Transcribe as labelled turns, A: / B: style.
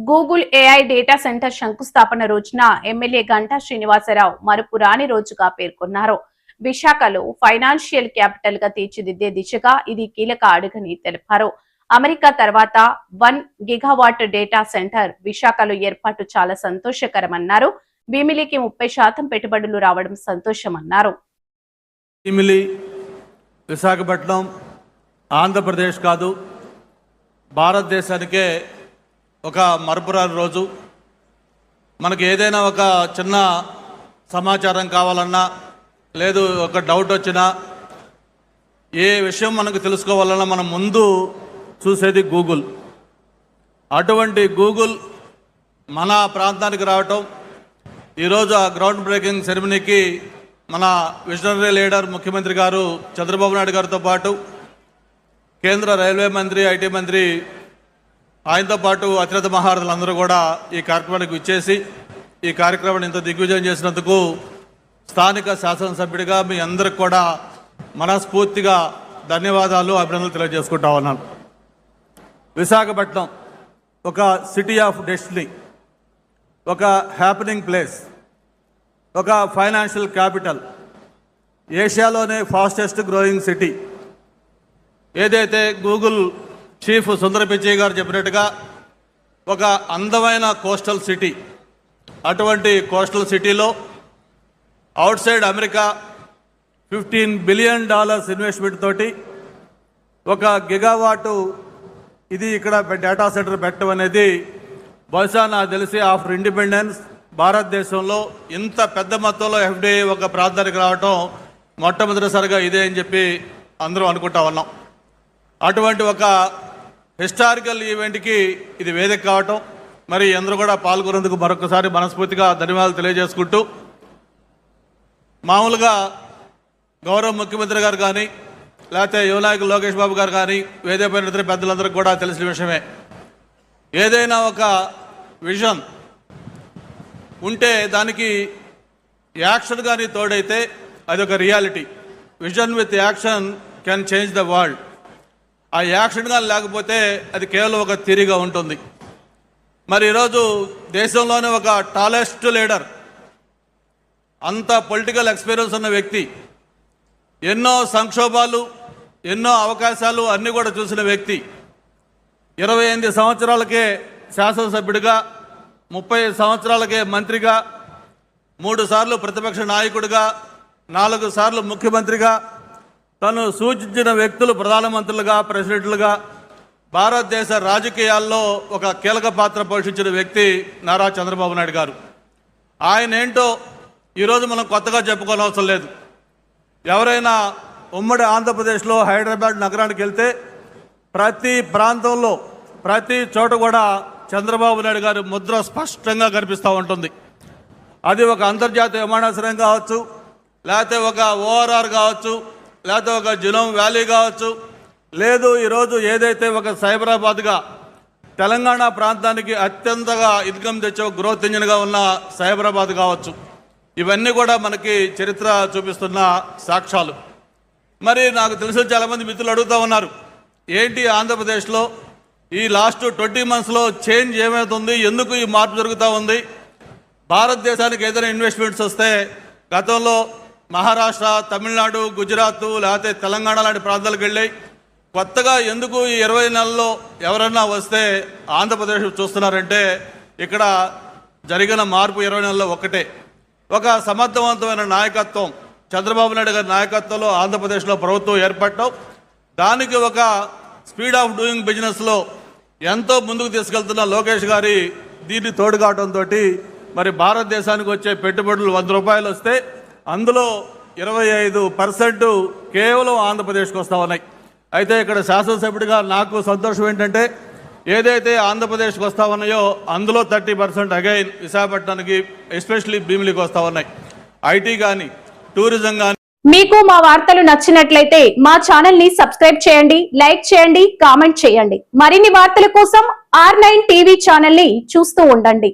A: Google AI data centre శంకుస్థాపన రోజున MLA Ganta Srinivasarao మరుపురాని రోజుగా పేర్కొన్నారు. విశాఖలో ఫైనాన్షియల్ క్యాపిటల్ గా తీర్చిదిద్దే దిశగా ఇది కీలక అడుగని తెలిపారు. అమెరికా తర్వాత 1 గిగావాట్ డేటా సెంటర్ విశాఖలో ఏర్పాటు చాలా సంతోషకరమన్నారు. భీమిలికి 30% పెట్టుబడులు రావడం సంతోషమన్నారు.
B: భీమిలి విశాఖపట్నం ఆంధ్రప్రదేశ్ కాదు, భారతదేశానికే ఒక మరపురాని రోజు. మనకి ఏదైనా ఒక చిన్న సమాచారం కావాలన్నా, లేదు ఒక డౌట్ వచ్చినా, ఏ విషయం మనకు తెలుసుకోవాలన్నా మనం ముందు చూసేది గూగుల్. అటువంటి గూగుల్ మన ప్రాంతానికి రావటం, ఈరోజు ఆ గ్రౌండ్ బ్రేకింగ్ సెరమనీకి మన విజనరీ లీడర్ ముఖ్యమంత్రి గారు చంద్రబాబు నాయుడు గారితో పాటు కేంద్ర రైల్వే మంత్రి, ఐటీ మంత్రి, ఆయనతో పాటు అతిరథ మహారథులందరూ కూడా ఈ కార్యక్రమానికి విచ్చేసి ఈ కార్యక్రమాన్ని ఇంత దిగ్విజయం చేసినందుకు స్థానిక శాసనసభ్యుడిగా మీ అందరికి కూడా మనస్ఫూర్తిగా ధన్యవాదాలు, అభినందనలు తెలియజేసుకుంటా ఉన్నాను. విశాఖపట్నం ఒక సిటీ ఆఫ్ డెస్టినీ, ఒక హ్యాపెనింగ్ ప్లేస్, ఒక ఫైనాన్షియల్ క్యాపిటల్, ఏషియాలోనే ఫాస్టెస్ట్ గ్రోయింగ్ సిటీ. ఏదైతే గూగుల్ చీఫ్ సుందర పిచ్చయ్య గారు చెప్పినట్టుగా ఒక అందమైన కోస్టల్ సిటీ, అటువంటి కోస్టల్ సిటీలో outside America $15 billion investment తోటి 1 గిగావాటు ఇది ఇక్కడ డేటా సెంటర్ పెట్టడం అనేది బహుశా నాకు తెలిసి ఆఫ్టర్ ఇండిపెండెన్స్ భారతదేశంలో ఇంత పెద్ద మొత్తంలో ఎఫ్డిఐ ఒక ప్రాంతానికి రావటం మొట్టమొదటిసారిగా ఇదే అని చెప్పి అందరూ అనుకుంటా ఉన్నాం. అటువంటి ఒక హిస్టారికల్ ఈవెంట్కి ఇది వేదిక కావటం, మరి అందరూ కూడా పాల్గొనేందుకు మరొకసారి మనస్ఫూర్తిగా ధన్యవాదాలు తెలియజేసుకుంటూ, మామూలుగా గౌరవ ముఖ్యమంత్రి గారు కానీ, లేకపోతే యువ నాయకులు లోకేష్ బాబు గారు కానీ, వేదికపైన ఇతర పెద్దలందరికీ కూడా తెలిసిన విషయమే. ఏదైనా ఒక విజన్ ఉంటే దానికి యాక్షన్ కానీ తోడైతే అది ఒక reality. Vision with action can change the world. ఆ యాక్షన్ కానీ లేకపోతే అది కేవలం ఒక థియరీగా ఉంటుంది. మరి ఈరోజు దేశంలోనే ఒక టాలెస్ట్ లీడర్, అంత పొలిటికల్ ఎక్స్పీరియన్స్ ఉన్న వ్యక్తి, ఎన్నో సంక్షోభాలు, ఎన్నో అవకాశాలు అన్నీ కూడా చూసిన వ్యక్తి, 28 సంవత్సరాలకే శాసనసభ్యుడిగా, 30 సంవత్సరాలకే మంత్రిగా, 3 సార్లు ప్రతిపక్ష నాయకుడిగా, 4 సార్లు ముఖ్యమంత్రిగా, తను సూచించిన వ్యక్తులు ప్రధానమంత్రులుగా, ప్రెసిడెంట్లుగా భారతదేశ రాజకీయాల్లో ఒక కీలక పాత్ర పోషించిన వ్యక్తి నారా చంద్రబాబు నాయుడు గారు. ఆయన ఏంటో ఈరోజు మనం కొత్తగా చెప్పుకోనవసరం లేదు. ఎవరైనా ఉమ్మడి ఆంధ్రప్రదేశ్లో హైదరాబాద్ నగరానికి వెళ్తే ప్రతి ప్రాంతంలో, ప్రతి చోట కూడా చంద్రబాబు నాయుడు గారి ముద్ర స్పష్టంగా కనిపిస్తూ ఉంటుంది. అది ఒక అంతర్జాతీయ విమానాశ్రయం కావచ్చు, లేకపోతే ఒక ఓఆర్ఆర్ కావచ్చు, లేకపోతే ఒక జినోమ్ వ్యాలీ కావచ్చు, లేదు ఈరోజు ఏదైతే ఒక సైబరాబాద్గా తెలంగాణ ప్రాంతానికి అత్యంతగా ఇన్కమ్ తెచ్చే గ్రోత్ ఇంజిన్గా ఉన్న సైబరాబాద్ కావచ్చు, ఇవన్నీ కూడా మనకి చరిత్ర చూపిస్తున్న సాక్ష్యాలు. మరి నాకు తెలిసిన చాలామంది మిత్రులు అడుగుతూ ఉన్నారు, ఏంటి ఆంధ్రప్రదేశ్లో ఈ లాస్ట్ 20 మంత్స్లో చేంజ్ ఏమవుతుంది, ఎందుకు ఈ మార్పు జరుగుతూ ఉంది? భారతదేశానికి ఏదైనా ఇన్వెస్ట్మెంట్స్ వస్తే గతంలో మహారాష్ట్ర, తమిళనాడు, గుజరాత్, లేకపోతే తెలంగాణ లాంటి ప్రాంతాలకు వెళ్ళాయి. కొత్తగా ఎందుకు ఈ 20 నెలల్లో ఎవరన్నా వస్తే ఆంధ్రప్రదేశ్ చూస్తున్నారంటే ఇక్కడ జరిగిన మార్పు 20 నెలల్లో ఒకటే. ఒక సమర్థవంతమైన నాయకత్వం, చంద్రబాబు నాయుడు గారి నాయకత్వంలో ఆంధ్రప్రదేశ్లో ప్రభుత్వం ఏర్పడటం, దానికి ఒక స్పీడ్ ఆఫ్ డూయింగ్ బిజినెస్లో ఎంతో ముందుకు తీసుకెళ్తున్న లోకేష్ గారి దీన్ని తోడు కావడంతో మరి భారతదేశానికి వచ్చే పెట్టుబడులు 100 రూపాయలు వస్తే అందులో 25% కేవలం ఆంధ్రప్రదేశ్కి వస్తూ ఉన్నాయి. అయితే ఇక్కడ శాసనసభ్యుడిగా నాకు సంతోషం ఏంటంటే ఏదైతే ఆంధ్రప్రదేశ్కి వస్తూ ఉన్నాయో అందులో 30% అగైన్ విశాఖపట్నానికి, ఎస్పెషల్లీ భీమిలికి వస్తూ ఉన్నాయి. ఐటీ కానీ, టూరిజం కానీ.
A: మీకు మా వార్తలు నచ్చినట్లయితే మా ఛానల్ ని సబ్స్క్రైబ్ చేయండి, లైక్ చేయండి, కామెంట్ చేయండి. మరిన్ని వార్తల కోసం R9 టీవీ ఛానల్ ని చూస్తూ ఉండండి.